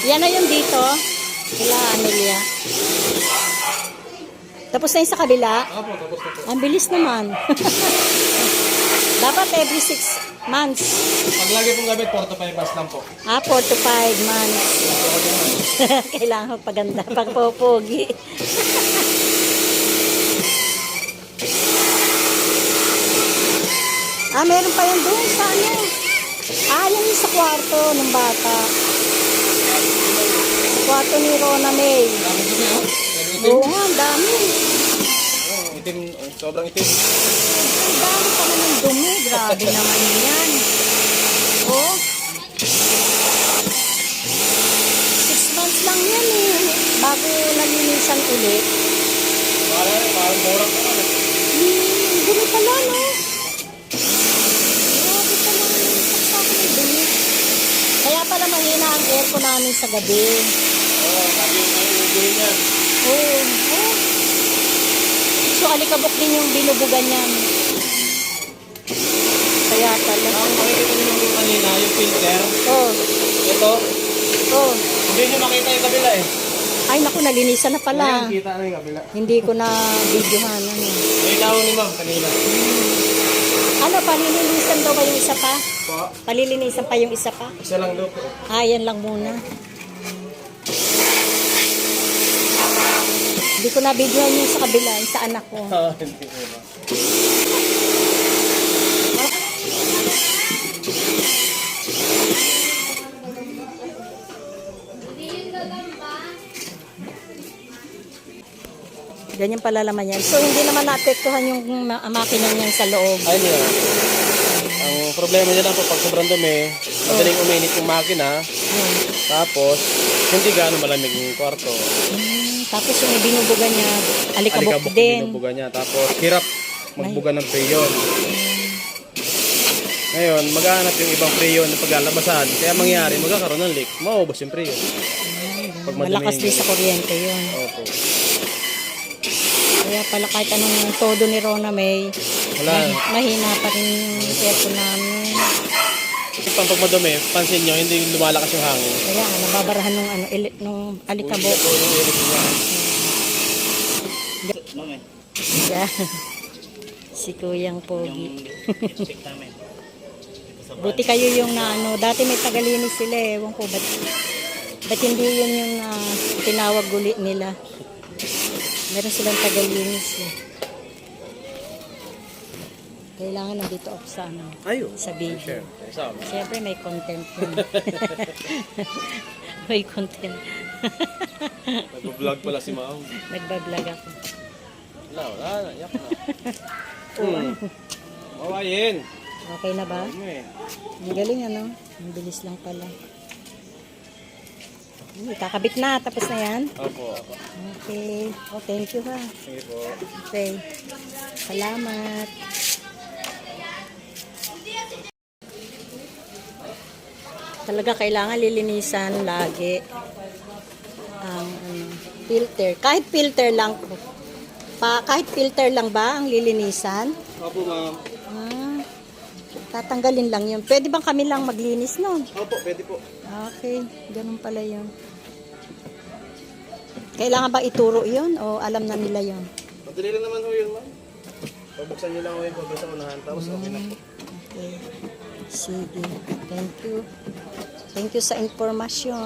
Yan na yung dito. Kila Amelia. Tapos na yung sa kabila. Opo, tapos na po. Ang bilis naman. Dapat every 6 months. Pag lagi pong gamit, 4 to 5 months lang po. 4 to 5 months. Kailangan magpaganda, pagpopogi. Meron pa yan doon sa ano. Yan yung sa kwarto ng bata. Sa kwarto ni Rona May. Dami dumi, oh. Oo nga, ang dami. Oh, itim, sobrang itim. Ang dami pa naman dumi. Grabe naman yan. Oh. 6 months lang yan eh. Bago nalinisan ulit. Parang murang pa naman. Dumi pala, no? Grabe pala. Saksakan ng dumi. Kaya pala mahina ang aircon namin sa gabi. Oo, lagi yung ubuhin yan. Oo. Oh. So, alikabok din yung binubugan niyan. Kaya pala. Ang makikita nyo yung kanina, yung filter. Oh. Ito, Oh. hindi nyo makita yung kabila eh. Ay, naku, nalinisan na pala. Ayan, kita na yung kabila. Hindi ko na videohan. Ano. May tao ni ma'am kanina. Ano, palilinisan daw ba yung isa pa? Po, Palilinisan pa yung isa pa? isa lang daw po. Yan lang muna. Hindi ko na videohan yung sa kabila, yung sa anak ko. Hindi po ba? Ganyan pala laman yan. So, hindi naman naapektuhan yung makina niyan sa loob. Ayun yun. Ang problema niya lang po pag sobrang dumi, madaling uminit yung makina, tapos hindi gaano malamig yung kwarto. Tapos yung binubuga niya, alikabok Alikabok din. yung binubuga niya. Tapos hirap magbuga ng preyon. Ngayon, maghahanap yung ibang preyon na paglalabasan. Kaya mangyari, magkakaroon ng leak. Maubos yung preyon. Pag madumi Malakas din yung- sa kuryente yun. Opo. Kaya pala kahit anong todo ni Rona May, Wala. mahina pa rin yung aircon namin. Pag madumi, pansin nyo, hindi lumalakas yung hangin. Kaya nababarahan nung, nung alikabok. Ito yung iris niya. Yeah. Si Kuyang Pogi. Buti kayo yung dati may tagalinis sila eh. Ewan ko, ba't hindi yun yung tinawag uli nila. Meron silang tagalinis eh. Kailangan nandito ako sa sa video. Siyempre may content yun. May content. Nag-vlog pala si Ma'am. Nagbablog ako. Wala, yak na. Mawayin. Okay na ba? Ang galing ano? Ang bilis lang pala. Kakabit na. Tapos na yan? Opo. Okay. Oh, thank you ha. Sige po. Okay. Salamat. Talaga kailangan lilinisan lagi ang filter. Kahit filter lang po. Kahit filter lang ba ang lilinisan? Opo, Ma'am. Tatanggalin lang yun. Pwede bang kami lang maglinis nun? Opo, pwede po. Okay, ganun pala yun. Kailangan ba ituro yun o alam na nila yun? Madali lang naman ho yun, Ma'am. Pabuksan nyo lang ho yung pabuksan sa unahan, tapos okay na po. Okay. Sige. Thank you. Thank you sa informasyon.